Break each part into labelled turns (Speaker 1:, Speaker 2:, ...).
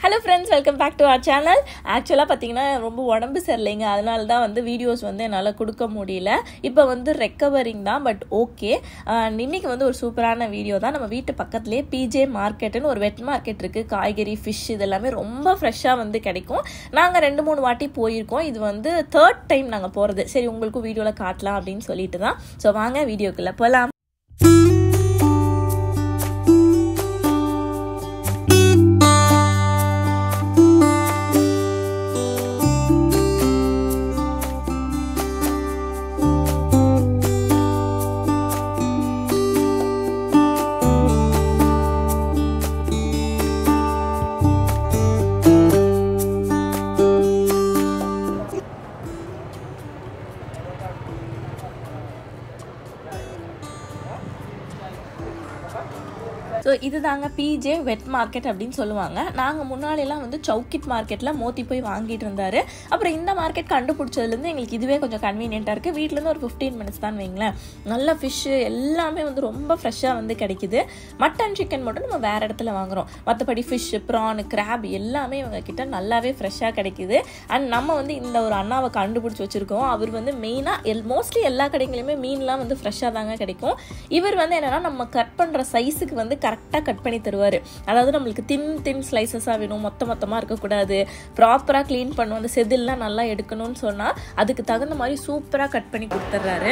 Speaker 1: Hello friends, welcome back to our channel. Actually பாத்தீங்கன்னா ரொம்ப உடம்பு சரியில்லைங்க, அதனால தான் வந்து வீடியோஸ் வந்து என்னால கொடுக்க முடியல. இப்போ வந்து ரெக்கவரிங் தான், பட் ஓகே. இன்னைக்கு வந்து ஒரு சூப்பரான வீடியோ தான். நம்ம வீட்டு பக்கத்துலயே பிஜே மார்க்கெட்னு ஒரு வெட் மார்க்கெட் இருக்கு. காய்கறி, ஃபிஷ் இதெல்லாமே ரொம்ப ஃப்ரெஷ்ஷா வந்து கிடைக்கும். நாங்க 2-3 வாட்டி போயிருக்கோம். இது வந்து 3rd டைம் நாங்க போறது. சரி, உங்களுக்கு வீடியோல காட்டலாம் அப்படின்னு சொல்லிட்டு தான். சோ வாங்க வீடியோக்குள்ள போலாம். ஸோ இது தாங்க பிஜே வெட் மார்க்கெட் அப்படின்னு சொல்லுவாங்க. நாங்கள் முன்னாடியெல்லாம் வந்து சவுக்கிட் மார்க்கெட்டில் மோத்தி போய் வாங்கிட்டு இருந்தார். அப்புறம் இந்த மார்க்கெட் கண்டுபிடிச்சதுலேருந்து எங்களுக்கு இதுவே கொஞ்சம் கன்வீனியண்ட்டாக இருக்குது. வீட்டிலேருந்து ஒரு 15 மினிட்ஸ் தான் வைங்களேன். நல்ல ஃபிஷ்ஷு எல்லாமே வந்து ரொம்ப ஃப்ரெஷ்ஷாக வந்து கிடைக்குது. மட்டன், சிக்கன் மட்டும் நம்ம வேறு இடத்துல வாங்குகிறோம். மற்றபடி ஃபிஷ்ஷு, ப்ரான், கிராப் எல்லாமே இவங்க கிட்ட நல்லாவே ஃப்ரெஷ்ஷாக கிடைக்குது. அண்ட் நம்ம வந்து இந்த ஒரு அண்ணாவை கண்டுபிடிச்சி வச்சுருக்கோம். அவர் வந்து மெயினாக மோஸ்ட்லி எல்லா கடைகளையுமே மீன்லாம் வந்து ஃப்ரெஷ்ஷாக தாங்க கிடைக்கும். இவர் வந்து என்னென்னா நம்ம கட் பண்ணுற சைஸுக்கு வந்து கரெக்டாக கட் பண்ணி தருவார். அதாவது நம்மளுக்கு தின் ஸ்லைசஸாக வேணும், மொத்தமாக இருக்கக்கூடாது, ப்ராப்பராக க்ளீன் பண்ணுவோம், அந்த செதில்லாம் நல்லா எடுக்கணும்னு சொன்னால் அதுக்கு தகுந்த மாதிரி சூப்பராக கட் பண்ணி கொடுத்துட்றாரு.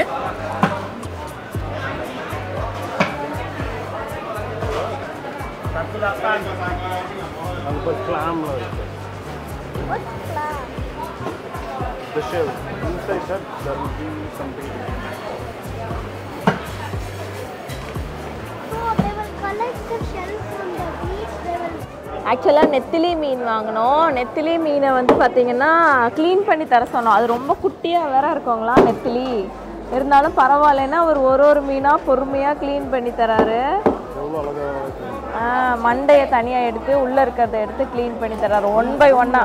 Speaker 1: ஆக்சுவலாக நெத்திலி மீன் வாங்கினோம். நெத்திலி மீனை வந்து பார்த்தீங்கன்னா க்ளீன் பண்ணி தர சொன்னோம். அது ரொம்ப குட்டியாக வேற இருக்கோங்களா நெத்திலி, இருந்தாலும் பரவாயில்லைன்னா ஒரு மீனாக பொறுமையாக க்ளீன் பண்ணி தராரு. மண்டையை தனியாக எடுத்து உள்ளே இருக்கிறத எடுத்து க்ளீன் பண்ணி தராரு. 1 by 1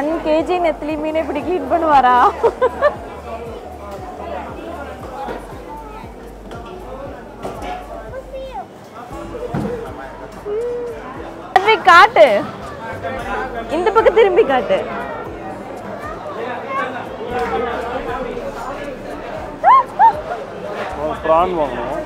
Speaker 1: 1 kg நெத்திலி மீனை இப்படி க்ளீன் பண்ணுவாரா? காட்டு, இந்த பக்கம் திரும்பி காட்டு. பிரான் வாங்கணும்.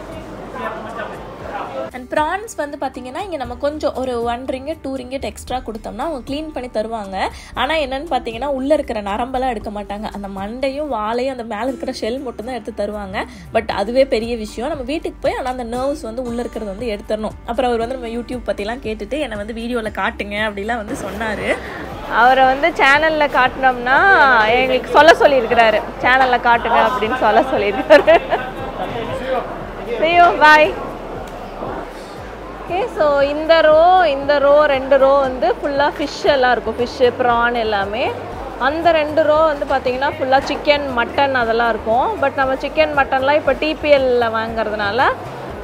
Speaker 1: அண்ட் ப்ரான்ஸ் வந்து பார்த்தீங்கன்னா இங்கே நம்ம கொஞ்சம் ஒரு 1 ringgit 2 ringgit எக்ஸ்ட்ரா கொடுத்தோம்னா அவங்க க்ளீன் பண்ணி தருவாங்க. ஆனால் என்னென்னு பார்த்தீங்கன்னா உள்ளே இருக்கிற நரம்பெல்லாம் எடுக்க மாட்டாங்க. அந்த மண்டையும் வாழையும் அந்த மேலே இருக்கிற ஷெல் மட்டும் தான் எடுத்து தருவாங்க. பட் அதுவே பெரிய விஷயம். நம்ம வீட்டுக்கு போய் ஆனால் அந்த நர்வ்ஸ் வந்து உள்ளே இருக்கிறது வந்து எடுத்துடணும். அப்புறம் அவர் வந்து நம்ம யூடியூப் பற்றிலாம் கேட்டுட்டு என்னை வந்து வீடியோவில் காட்டுங்க அப்படிலாம் வந்து சொன்னார். அவரை வந்து சேனலில் காட்டினோம்னா எங்களுக்கு சொல்லியிருக்கிறாரு, சேனலில் காட்டுங்க அப்படின்னு சொல்லியிருக்காரு. ஐயோ பாய். ஓகே, ஸோ இந்த ரோ 2 ரோ வந்து ஃபுல்லாக ஃபிஷ் எல்லாம் இருக்கும். ஃபிஷ்ஷு, ப்ரான் எல்லாமே. அந்த 2 ரோ வந்து பார்த்திங்கன்னா ஃபுல்லாக சிக்கன், மட்டன் அதெல்லாம் இருக்கும். பட் நம்ம சிக்கன், மட்டன்லாம் இப்போ டிபிஎல்லில் வாங்கிறதுனால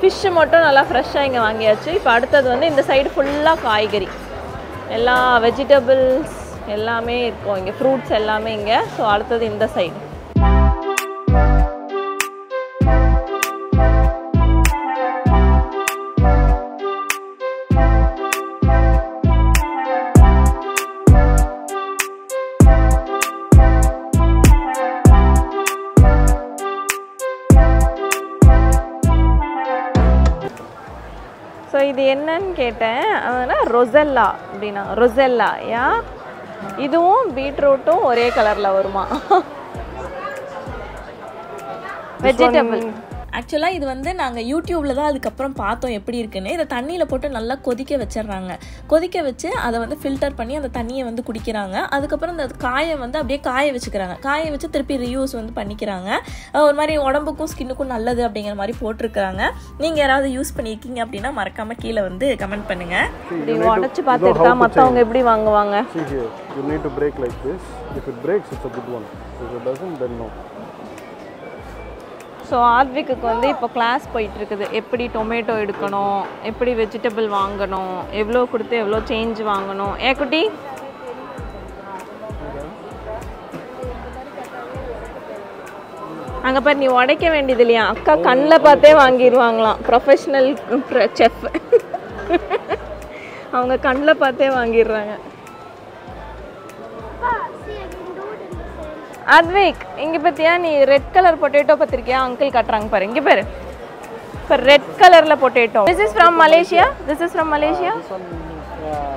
Speaker 1: ஃபிஷ்ஷு மட்டும் நல்லா ஃப்ரெஷ்ஷாக இங்கே வாங்கியாச்சு. இப்போ அடுத்தது வந்து இந்த சைடு ஃபுல்லாக காய்கறி, எல்லா வெஜிடபிள்ஸ் எல்லாமே இருக்கும் இங்கே, ஃப்ரூட்ஸ் எல்லாமே இங்கே. ஸோ அடுத்தது இந்த சைடு. ஸோ இது என்னன்னு கேட்டேன். அதனால் ரொசெல்லா அப்படின்னா ரொசெல்லா யா, இதுவும் பீட்ரூட்டும் ஒரே கலரில் வருமா? வெஜிடபிள். ஆக்சுவலாக இது வந்து நாங்கள் யூடியூப்பில் தான் அதுக்கப்புறம் பார்த்தோம் எப்படி இருக்குன்னு. இதை தண்ணியில் போட்டு நல்லா கொதிக்க வச்சிடுறாங்க. கொதிக்க வச்சு அதை வந்து ஃபில்டர் பண்ணி அந்த தண்ணியை வந்து குடிக்கிறாங்க. அதுக்கப்புறம் அந்த காயை வந்து அப்படியே காய வச்சுக்கிறாங்க. காய வச்சு திருப்பி ரியூஸ் வந்து பண்ணிக்கிறாங்க. ஒரு மாதிரி உடம்புக்கும் ஸ்கின்னுக்கும் நல்லது அப்படிங்கிற மாதிரி போட்டிருக்கிறாங்க. நீங்கள் யாராவது யூஸ் பண்ணியிருக்கீங்க அப்படின்னா மறக்காமல் கீழே வந்து கமெண்ட் பண்ணுங்கள். இப்படி உடச்சி பார்த்துட்டு தான் மற்றவங்க எப்படி வாங்குவாங்க.
Speaker 2: You need to break like this. If it breaks, it's a good one. If it doesn't, then no.
Speaker 1: So ஆத்விக்கு வந்து இப்போ கிளாஸ் போயிட்டுருக்குது. எப்படி டொமேட்டோ எடுக்கணும், எப்படி வெஜிடபிள் வாங்கணும், எவ்வளோ கொடுத்து எவ்வளோ சேஞ்ச் வாங்கணும். குட்டி அங்கே பாரு, நீ உடைக்க வேண்டியது இல்லையா, அக்கா கண்ணில் பார்த்தே வாங்கிடுவாங்களாம். ப்ரொஃபஷ்னல் செஃப் அவங்க கண்ணில் பார்த்தே வாங்கிடுறாங்க. அத்வைக், இங்கே பார்த்தியா, நீ ரெட் கலர் பொட்டேட்டோ பார்த்துருக்கியா? அங்கிள் காட்டுறாங்க பாரு, இங்கே பாரு. இப்போ ரெட் கலரில் potato. This is from Malaysia. This is from Malaysia.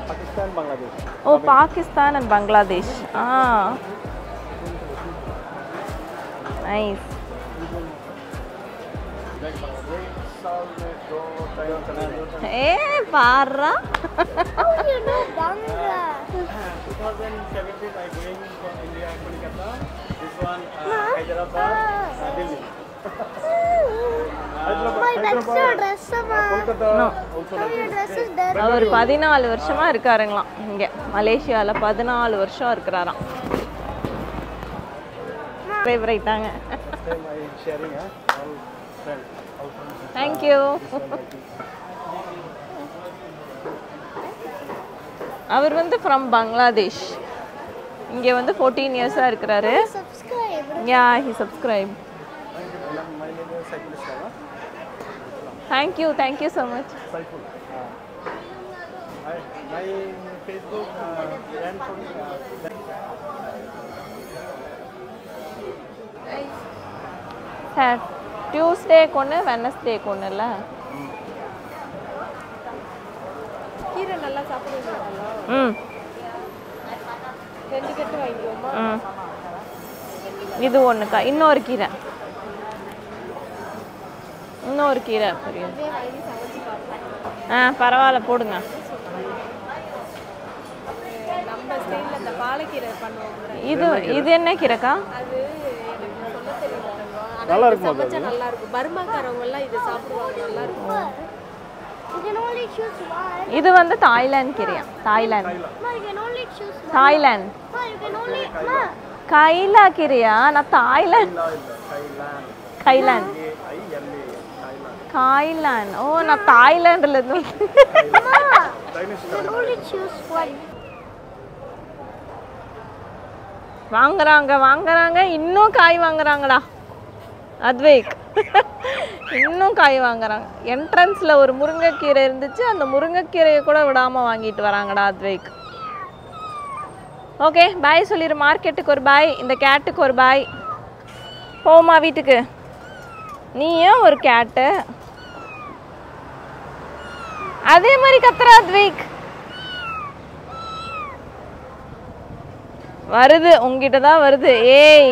Speaker 2: Pakistan, Bangladesh.
Speaker 1: Oh, Pakistan and Bangladesh. Nice. ஏ பாரா.
Speaker 3: Oh, you know Bangla.
Speaker 2: 2017 I going from India, Kolkata. This one Hyderabad, Delhi.
Speaker 3: My that's your dress, ma.
Speaker 2: Kolkata also
Speaker 3: Oh, your dress is there.
Speaker 1: அவர் 14 வருஷமா இருக்காருங்களாம் இங்கே மலேசியாவில். 14 வருஷம் இருக்கிறாராம். ஃபேவரைட்டாங்க.
Speaker 2: I sharing all friends.
Speaker 1: Thank you. அவர் வந்து ஃப்ரம் பங்களாதேஷ். இங்கே வந்து 14 இயர்ஸாக இருக்கிறாரு.
Speaker 3: Subscribe.
Speaker 1: Yeah, he subscribe.
Speaker 2: My name is Saiful Islam.
Speaker 1: Thank you so much.
Speaker 2: Saiful. My Facebook and
Speaker 1: sir, டியூஸ்டேக்கு ஒன்று, வெனஸ்டேக்கு ஒன்று இல்லை?
Speaker 3: கீரை நல்லா சாப்பிடுவீங்களா?
Speaker 1: ம்
Speaker 3: 2 கட்டு வாங்கிக்குவோமா?
Speaker 1: ம். இது ஒன்றுக்கா. இன்னொரு கீரை புரியும்.
Speaker 3: வாங்கி சமைச்சு பார்ப்பேன்.
Speaker 1: பரவாயில்ல, போடுங்க.
Speaker 3: நம்ம ஸ்டைலில் இந்த பாலக்கீரை பண்ணுவோம்.
Speaker 1: இது என்ன கீரைக்கா?
Speaker 3: அது எனக்கு சொல்ல தெரியல.
Speaker 2: நல்லா இருக்குமா?
Speaker 3: சமைச்சா நல்லா இருக்கும். பர்மாக்காரவங்க எல்லாம் இதை சாப்பிடுவாங்க, நல்லா இருக்கும்.
Speaker 1: இது வந்து தாய்லாந்து கீரையா? தாய்லாந்து. கைலா கீரையா? நான் தாய்லாந்து. காய்லாந்து. ஓ, நான் தாய்லாந்துல இருந்து. வாங்குறாங்க, இன்னும் காய் வாங்குறாங்கடா அத்வைக். இன்னும் காய் வாங்குறாங்க. என்ட்ரன்ஸில் ஒரு முருங்கைக்கீரை இருந்துச்சு, அந்த முருங்கைக்கீரையை கூட விடாமல் வாங்கிட்டு வராங்கடா அத்வைக். ஓகே, பாய் சொல்லிடு. மார்க்கெட்டுக்கு ஒரு பாய், இந்த கேட்டுக்கு ஒரு பாய். போமா வீட்டுக்கு. நீயும் ஒரு கேட்டு. அதே மாதிரி கத்துறா அத்வைக். வருது, உங்ககிட்ட தான் வருது. ஏய்,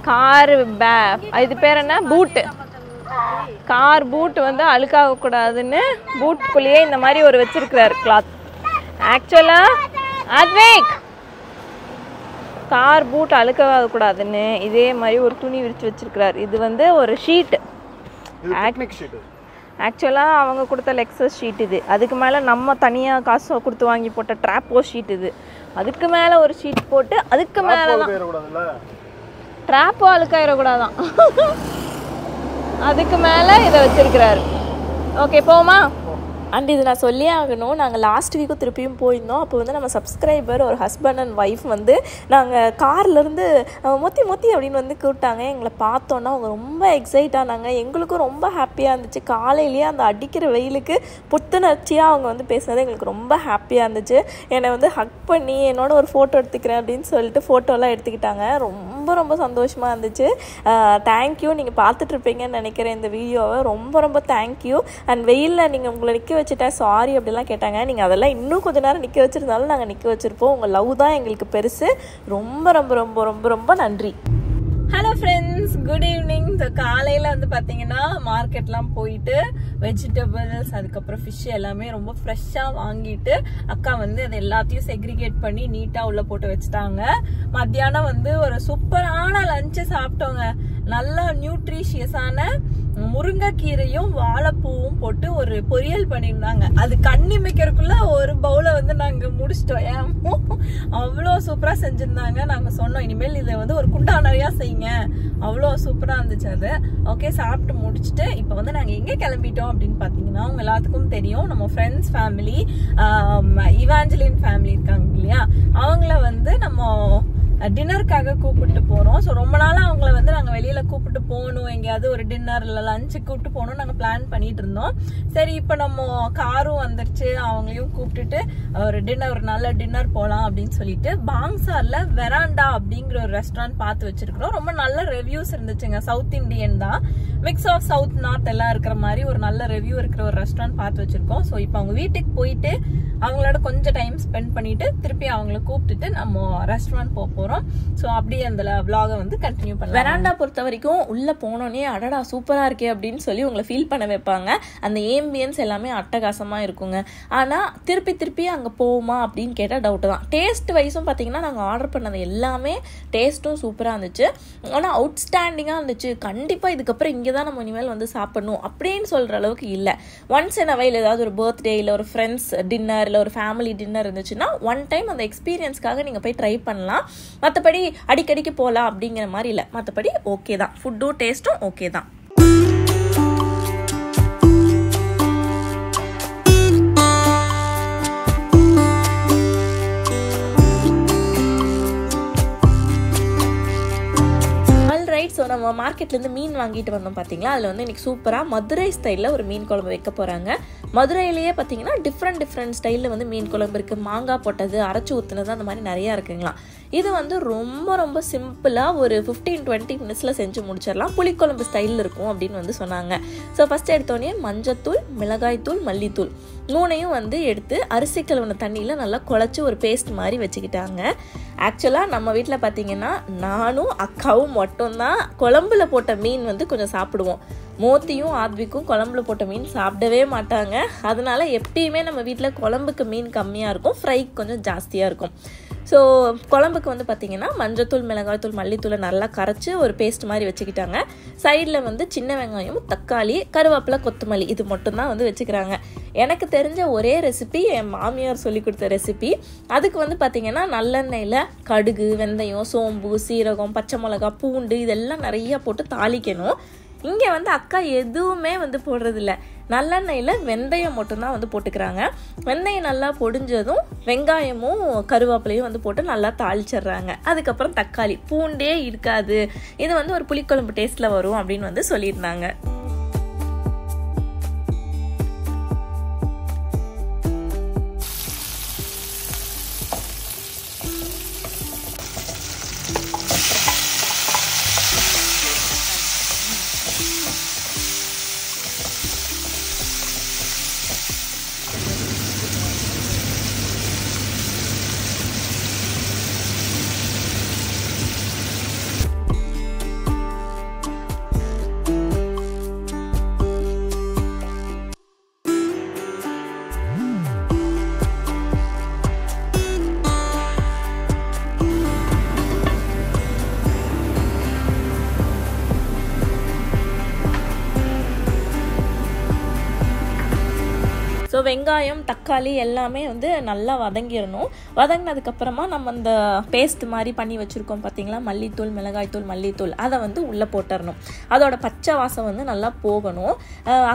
Speaker 1: கார் இது பேர் என்ன? பூட்டு. கார் பூட் வந்து அழுக்காக கூடாதுன்னு பூட்டுக்குள்ளேயே இந்த மாதிரி ஒரு வச்சிருக்கிறாரு கிளாத். ஆக்சுவலா அத்வைக், கார் பூட் அழுக்காக கூடாதுன்னு இதே மாதிரி ஒரு துணி விரிச்சு வச்சிருக்கிறாரு. இது வந்து ஒரு ஷீட். ஆக்சுவலாக அவங்க கொடுத்த லெக்ஸஸ் ஷீட் இது. அதுக்கு மேலே நம்ம தனியாக காசு கொடுத்து வாங்கி போட்ட ட்ராப்போ ஷீட் இது. அதுக்கு மேலே ஒரு ஷீட் போட்டு அதுக்கு மேலே தான் ட்ராப்போ அழுக்காயிடக்கூடாதான். அதுக்கு மேலே இதை வச்சிருக்கிறாரு. ஓகே, போமா. அண்ட் இது நான் சொல்லி ஆகணும், நாங்கள் லாஸ்ட் வீக்கும் திருப்பியும் போயிருந்தோம். அப்போ வந்து நம்ம சப்ஸ்கிரைபர் ஒரு ஹஸ்பண்ட் அண்ட் ஒய்ஃப் வந்து நாங்கள் கார்லேருந்து மொத்தி அப்படின்னு வந்து கூப்பிட்டாங்க. எங்களை பார்த்தோன்னா அவங்க ரொம்ப எக்ஸைட் ஆனாங்க. எங்களுக்கும் ரொம்ப ஹாப்பியாக இருந்துச்சு. காலையிலேயே அந்த அடிக்கிற வெயிலுக்கு புத்துணர்ச்சியாக அவங்க வந்து பேசுனது எங்களுக்கு ரொம்ப ஹாப்பியாக இருந்துச்சு. என்னை வந்து ஹக் பண்ணி என்னோட ஒரு ஃபோட்டோ எடுத்துக்கிறேன் அப்படின்னு சொல்லிட்டு ஃபோட்டோலாம் எடுத்துக்கிட்டாங்க. ரொம்ப ரொம்ப சந்தோஷமாக இருந்துச்சு. தேங்க்யூ. நீங்கள் பார்த்துட்ருப்பீங்கன்னு நினைக்கிறேன் இந்த வீடியோவை. ரொம்ப தேங்க்யூ. அண்ட் வெயிலில் நீங்கள் உங்களை நிற்க வச்சுட்டேன் சாரி அப்படிலாம் கேட்டாங்க. நீங்கள் அதெல்லாம் இன்னும் கொஞ்சம் நேரம் நிற்க வச்சுருந்தாலும் நாங்கள் நிற்க வச்சுருப்போம். உங்கள் லவ் தான் எங்களுக்கு பெருசு. ரொம்ப நன்றி. Hello friends, good evening. So காலையில் வந்து பார்த்தீங்கன்னா மார்க்கெட்லாம் போயிட்டு வெஜிடபிள்ஸ் அதுக்கப்புறம் ஃபிஷ் எல்லாமே ரொம்ப ஃப்ரெஷ்ஷாக வாங்கிட்டு அக்கா வந்து அதை எல்லாத்தையும் செக்ரிகேட் பண்ணி நீட்டாக உள்ளே போட்டு வச்சுட்டாங்க. மத்தியானம் வந்து ஒரு சூப்பரான லஞ்சை சாப்பிட்டோங்க. நல்ல நியூட்ரிஷியஸான முருங்கைக்கீரையும் வாழைப்பூவும் போட்டு ஒரு பொரியல் பண்ணியிருந்தாங்க. அது கண்ணிமைக்கிறதுக்குள்ள ஒரு பவுலை வந்து நாங்கள் முடிச்சிட்டோம். ஏமோ அவ்வளோ சூப்பராக செஞ்சுருந்தாங்க. நாங்கள் சொன்னோம் இனிமேல் இதை வந்து ஒரு குண்டா நிறையா செய்யுங்க. அவ்வளோ சூப்பராக இருந்துச்சு அது. ஓகே, சாப்பிட்டு முடிச்சுட்டு இப்போ வந்து நாங்கள் எங்கே கிளம்பிட்டோம் அப்படின்னு பார்த்தீங்கன்னா, அவங்க எல்லாத்துக்கும் தெரியும் நம்ம ஃப்ரெண்ட்ஸ் ஃபேமிலி இவாஞ்சலின் ஃபேமிலி இருக்காங்க இல்லையா, அவங்கள வந்து நம்ம டின்னருக்காக கூப்பிட்டு போகிறோம். ஸோ ரொம்ப நாளாக அவங்கள வந்து நாங்கள் வெளியில கூப்பிட்டு போகணும், எங்கேயாவது ஒரு டின்னர் இல்லை லஞ்சு கூப்பிட்டு போகணும் நாங்கள் பிளான் பண்ணிட்டு இருந்தோம். சரி இப்போ நம்ம காரும் வந்துருச்சு, அவங்களையும் கூப்பிட்டுட்டு ஒரு நல்ல டின்னர் போகலாம் அப்படின்னு சொல்லிட்டு பாங்சார்ல வெராண்டா அப்படிங்கிற ஒரு ரெஸ்டாரண்ட் பார்த்து வச்சிருக்கிறோம். ரொம்ப நல்ல ரிவ்யூஸ் இருந்துச்சுங்க. சவுத் இண்டியன் தான், மிக்ஸ் ஆஃப் சவுத் நார்த் எல்லாம் இருக்கிற மாதிரி ஒரு நல்ல ரிவ்யூ இருக்கிற ஒரு ரெஸ்டாரண்ட் பார்த்து வச்சிருக்கோம். ஸோ இப்போ அவங்க வீட்டுக்கு போயிட்டு அவங்களோட கொஞ்சம் டைம் ஸ்பெண்ட் பண்ணிட்டு திருப்பி அவங்கள கூப்பிட்டுட்டு நம்ம ரெஸ்டாரண்ட் போக போறோம். ஸோ அப்படியே அந்த விளாகை வந்து கண்டினியூ பண்ணலாம். வெராண்டா பொறுத்த வரைக்கும் உள்ள போனோடனே அடடா சூப்பரா இருக்கே அப்படின்னு சொல்லி உங்களை ஃபீல் பண்ண வைப்பாங்க. அந்த ஏம்பியன்ஸ் எல்லாமே அட்டகாசமா இருக்குங்க. ஆனா திருப்பி திருப்பி அங்க போகுமா அப்படின்னு கேட்டா டவுட் தான். டேஸ்ட் வைஸும் பாத்தீங்கன்னா நாங்க ஆர்டர் பண்ணது எல்லாமே டேஸ்ட்டும் சூப்பரா இருந்துச்சு. ஆனா அவுட்ஸ்டாண்டிங்கா இருந்துச்சு. கண்டிப்பா இதுக்கப்புறம் இங்கதான் நம்ம இனிமேல் வந்து சாப்பிடணும் அப்படின்னு சொல்ற அளவுக்கு இல்ல. ஒன்ஸ் இன் அ வைல் ஏதாவது ஒரு பர்த்டே இல்ல ஒரு ஃப்ரெண்ட்ஸ் டின்னர் இல்ல ஒரு ஃபேமிலி டின்னர் இருந்துச்சுன்னா ஒன் டைம் அந்த எக்ஸ்பீரியன்ஸ்க்காக நீங்க போய் ட்ரை பண்ணலாம். மற்றபடி அடிக்கடிக்கு போகலாம் அப்படிங்கிற மாதிரி இல்லை. மற்றபடி ஓகே தான், ஃபுட்டும் டேஸ்ட்டும் ஓகே தான். ஸோ நம்ம மார்க்கெட்லேருந்து மீன் வாங்கிட்டு வந்தோம் பார்த்தீங்களா, அதில் வந்து இன்றைக்கி சூப்பராக மதுரை ஸ்டைலில் ஒரு மீன் குழம்பு வைக்க போகிறாங்க. மதுரையிலேயே பார்த்தீங்கன்னா டிஃப்ரெண்ட் ஸ்டைலில் வந்து மீன் குழம்பு இருக்குது. மாங்காய் போட்டது, அரைச்சி ஊற்றுனது, அந்த மாதிரி நிறையா இருக்குங்களா. இது வந்து ரொம்ப சிம்பிளாக ஒரு 15-20 மினிட்ஸில் செஞ்சு முடிச்சிடலாம். புளிக்குழம்பு ஸ்டைலில் இருக்கும் அப்படின்னு வந்து சொன்னாங்க. ஸோ ஃபஸ்ட் எடுத்தோடனே மஞ்சத்தூள், மிளகாய்த்தூள், மல்லித்தூள் மூணையும் வந்து எடுத்து அரிசி கழுவின தண்ணியில் நல்லா குழச்சி ஒரு பேஸ்ட் மாதிரி வச்சுக்கிட்டாங்க. ஆக்சுவலாக நம்ம வீட்டில் பார்த்தீங்கன்னா நானும் அக்காவும் மட்டும்தான் குழம்புல போட்ட மீன் வந்து கொஞ்சம் சாப்பிடுவோம். மோத்தியும் ஆத்விக்கும் குழம்புல போட்ட மீன் சாப்பிடவே மாட்டாங்க. அதனால எப்பயுமே நம்ம வீட்டில் குழம்புக்கு மீன் கம்மியாக இருக்கும், ஃப்ரைக்கு கொஞ்சம் ஜாஸ்தியாக இருக்கும். ஸோ குழம்புக்கு வந்து பார்த்திங்கன்னா மஞ்சத்தூள், மிளகாய்த்தூள், மல்லித்தூளை நல்லா கரைச்சி ஒரு பேஸ்ட் மாதிரி வச்சுக்கிட்டாங்க. சைடில் வந்து சின்ன வெங்காயம், தக்காளி, கருவேப்பிலை, கொத்தமல்லி இது மட்டும்தான் வந்து வச்சுக்கிறாங்க. எனக்கு தெரிஞ்ச ஒரே ரெசிபி என் மாமியார் சொல்லி கொடுத்த ரெசிபி. அதுக்கு வந்து பார்த்திங்கன்னா நல்லெண்ணெயில் கடுகு, வெந்தயம், சோம்பு, சீரகம், பச்சை மிளகா, பூண்டு இதெல்லாம் நிறையா போட்டு தாளிக்கணும். இங்கே வந்து அக்கா எதுவுமே வந்து போடுறதில்ல. நல்லெண்ணெயில் வெந்தயம் மட்டும்தான் வந்து போட்டுக்கிறாங்க. வெந்தயம் நல்லா பொடிஞ்சதும் வெங்காயமும் கருவேப்பிலையும் வந்து போட்டு நல்லா தாளிச்சிடுறாங்க. அதுக்கப்புறம் தக்காளி, பூண்டே இருக்காது. இது வந்து ஒரு புளிக்குழம்பு டேஸ்ட்டில் வரும் அப்படின்னு வந்து சொல்லியிருந்தாங்க. ஸோ வெங்காயம், தக்காளி எல்லாமே வந்து நல்லா வதங்கிடணும். வதங்கினதுக்கப்புறமா நம்ம அந்த பேஸ்ட் மாதிரி பண்ணி வச்சுருக்கோம் பார்த்தீங்களா, மல்லித்தூள், மிளகாய்த்தூள், மல்லித்தூள், அதை வந்து உள்ளே போட்டுடணும். அதோட பச்சை வாசம் வந்து நல்லா போகணும்.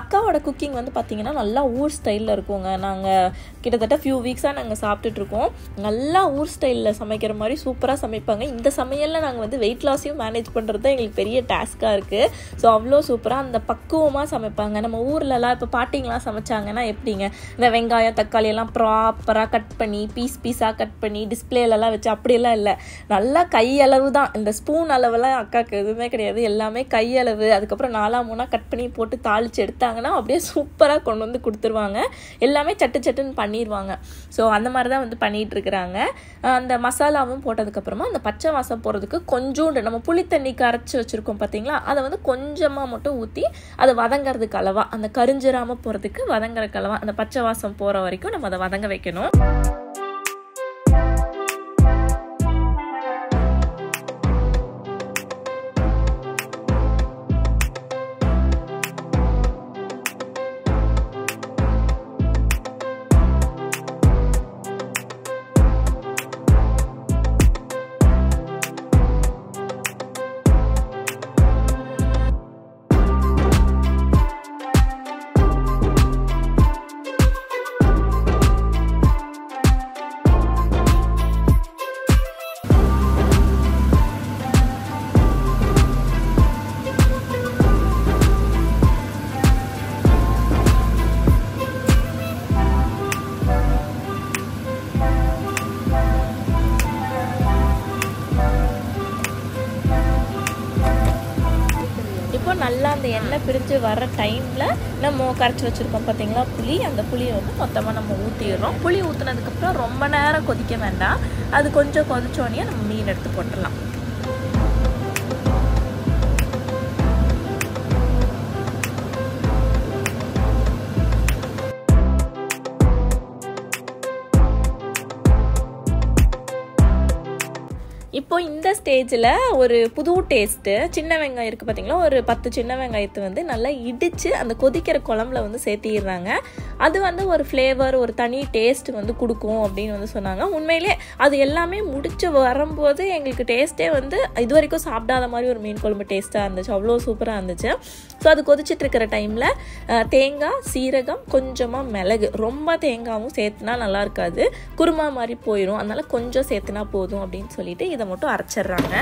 Speaker 1: அக்காவோட குக்கிங் வந்து பார்த்திங்கன்னா நல்லா ஊர் ஸ்டைலில் இருக்குங்க. நாங்கள் கிட்டத்தட்ட ஃபியூ வீக்ஸாக நாங்கள் சாப்பிட்டுட்ருக்கோம். நல்லா ஊர் ஸ்டைலில் சமைக்கிற மாதிரி சூப்பராக சமைப்பாங்க. இந்த சமையலில் நாங்கள் வந்து வெயிட் லாஸையும் மேனேஜ் பண்ணுறது தான் எங்களுக்கு பெரிய டாஸ்க்காக இருக்குது. ஸோ அவ்வளோ சூப்பராக அந்த பக்குவமாக சமைப்பாங்க. நம்ம ஊர்லலாம் இப்போ பாட்டிங்கெலாம் சமைச்சாங்கன்னா எப்படிங்க, இந்த வெங்காயம், தக்காளி எல்லாம் ப்ராப்பராக கட் பண்ணி பீஸாக கட் பண்ணி டிஸ்பிளேலலாம் வச்சு அப்படியெல்லாம் இல்லை. நல்லா கையளவு தான். இந்த ஸ்பூன் அளவெல்லாம் அக்காவுக்கு எதுவுமே கிடையாது. எல்லாமே கையளவு. அதுக்கப்புறம் 4-3 கட் பண்ணி போட்டு தாளித்து எடுத்தாங்கன்னா அப்படியே சூப்பராக கொண்டு வந்து கொடுத்துருவாங்க. எல்லாமே சட்டுன்னு பண்ணிடுவாங்க. ஸோ அந்த மாதிரி தான் வந்து பண்ணிகிட்டு இருக்கிறாங்க. அந்த மசாலாவும் போட்டதுக்கப்புறமா அந்த பச்சை வாசம் போகிறதுக்கு கொஞ்சோண்டு நம்ம புளி தண்ணி கரைச்சி வச்சுருக்கோம் பார்த்தீங்களா, அதை வந்து கொஞ்சமாக மட்டும் ஊற்றி அதை வதங்கிறதுக்கு அளவா, அந்த கரிஞ்சிராமல் போகிறதுக்கு வதங்குறதுக்கு அளவா, அந்த பச்சை வாசம் போகிற வரைக்கும் நம்ம அதை வதங்க வைக்கணும். இப்போ நல்லா அந்த எண்ணெய் பிரிஞ்சு வர டைமில் நம்ம கரைச்சி வச்சுருக்கோம் பார்த்தீங்களா புளி, அந்த புளியை வந்து மொத்தமாக நம்ம ஊற்றிடுறோம். புளி ஊற்றுனதுக்கப்புறம் ரொம்ப நேரம் கொதிக்க வேண்டாம், அது கொஞ்சம் கொதிச்சோடனே நம்ம மீன் எடுத்து போட்டுடலாம். இப்போ இந்த ஸ்டேஜில் ஒரு புது டேஸ்ட்டு, சின்ன வெங்காயம் இருக்குது பார்த்தீங்களா, ஒரு 10 சின்ன வெங்காயத்தை வந்து நல்லா இடித்து அந்த கொதிக்கிற குழம்புல வந்து சேர்த்திடுறாங்க. அது வந்து ஒரு ஃப்ளேவர், ஒரு தனி டேஸ்ட் வந்து கொடுக்கும் அப்படின்னு வந்து சொன்னாங்க. உண்மையிலே அது எல்லாமே முடிச்சு வரும்போது எங்களுக்கு டேஸ்ட்டே வந்து இது வரைக்கும் சாப்பிடாத மாதிரி ஒரு மீன் குழம்பு டேஸ்ட்டாக இருந்துச்சு, அவ்வளோ சூப்பராக இருந்துச்சு. ஸோ அது கொதிச்சுட்டு இருக்கிற டைமில் தேங்காய், சீரகம், கொஞ்சமாக மிளகு, ரொம்ப தேங்காயும் சேர்த்துனா நல்லா இருக்காது, குருமா மாதிரி போயிடும், அதனால் கொஞ்சம் சேர்த்துனா போதும் அப்படின்னு சொல்லிட்டு இதை மட்டும் அரைச்சிடுறாங்க.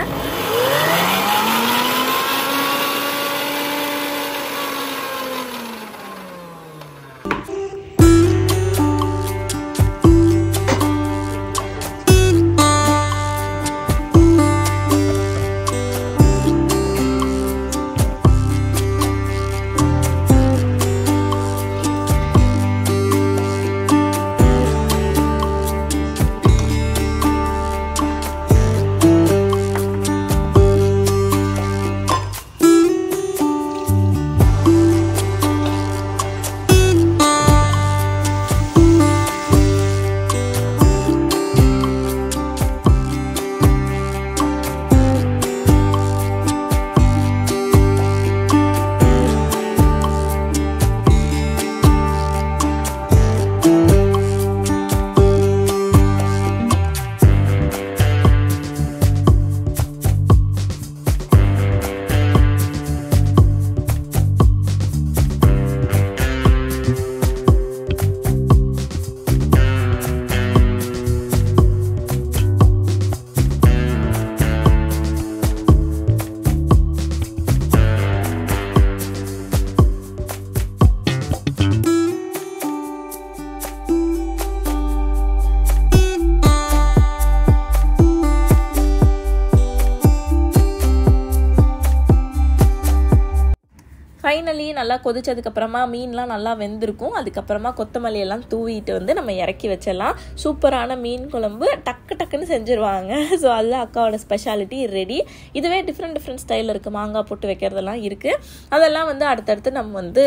Speaker 1: ஃபைனலி நல்லா கொதிச்சதுக்கப்புறமா மீன்லாம் நல்லா வெந்திருக்கும். அதுக்கப்புறமா கொத்தமல்லி எல்லாம் தூவிட்டு வந்து நம்ம இறக்கி வச்சிடலாம். சூப்பரான மீன் குழம்பு டக்கு டக்குன்னு செஞ்சுருவாங்க. ஸோ அதுதான் அக்காவோட ஸ்பெஷாலிட்டி ரெடி. இதுவே டிஃப்ரெண்ட் ஸ்டைலில் இருக்குது, மாங்காய் போட்டு வைக்கிறதெல்லாம் இருக்குது. அதெல்லாம் வந்து அடுத்தடுத்து நம்ம வந்து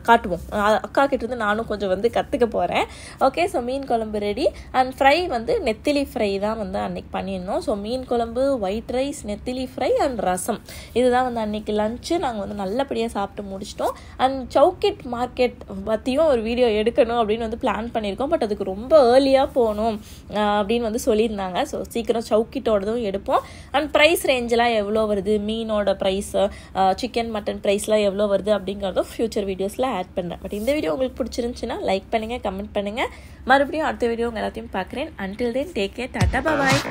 Speaker 1: காட்டுவோம். அக்கா கிட்டேருந்து நானும் கொஞ்சம் வந்து கற்றுக்க போகிறேன். ஓகே, ஸோ மீன் குழம்பு ரெடி. அண்ட் ஃப்ரை வந்து நெத்திலி ஃப்ரை தான் வந்து அன்றைக்கி பண்ணியிருந்தோம். ஸோ மீன் குழம்பு, ஒயிட் ரைஸ், நெத்திலி ஃப்ரை அண்ட் ரசம், இதுதான் வந்து அன்றைக்கி லஞ்சு. நாங்கள் வந்து நல்லபடியாக சாப்பிட்டு முடிச்சிட்டோம். அண்ட் சவுக்கிட் மார்க்கெட் பற்றியும் ஒரு வீடியோ எடுக்கணும் அப்படின்னு வந்து பிளான் பண்ணியிருக்கோம். பட் அதுக்கு ரொம்ப ஏர்லியாக போகணும் அப்படின்னு வந்து சொல்லியிருந்தாங்க. ஸோ சீக்கிரம் சவுக்கிட்டோடதும் எடுப்போம். அண்ட் ப்ரைஸ் ரேஞ்செலாம் எவ்வளோ வருது, மீனோட ப்ரைஸு, சிக்கன் மட்டன் ப்ரைஸ்லாம் எவ்வளோ வருது அப்படிங்கிறதும் ஃப்யூச்சர் வீடியோஸில் ஆட் பண்ணுறேன். பட் இந்த வீடியோ உங்களுக்கு பிடிச்சிருந்துச்சுன்னா லைக் பண்ணுங்கள், கமெண்ட் பண்ணுங்கள். மறுபடியும் அடுத்த வீடியோ உங்கள் எல்லாத்தையும் பார்க்குறேன். Until then take care, tata, பாய்.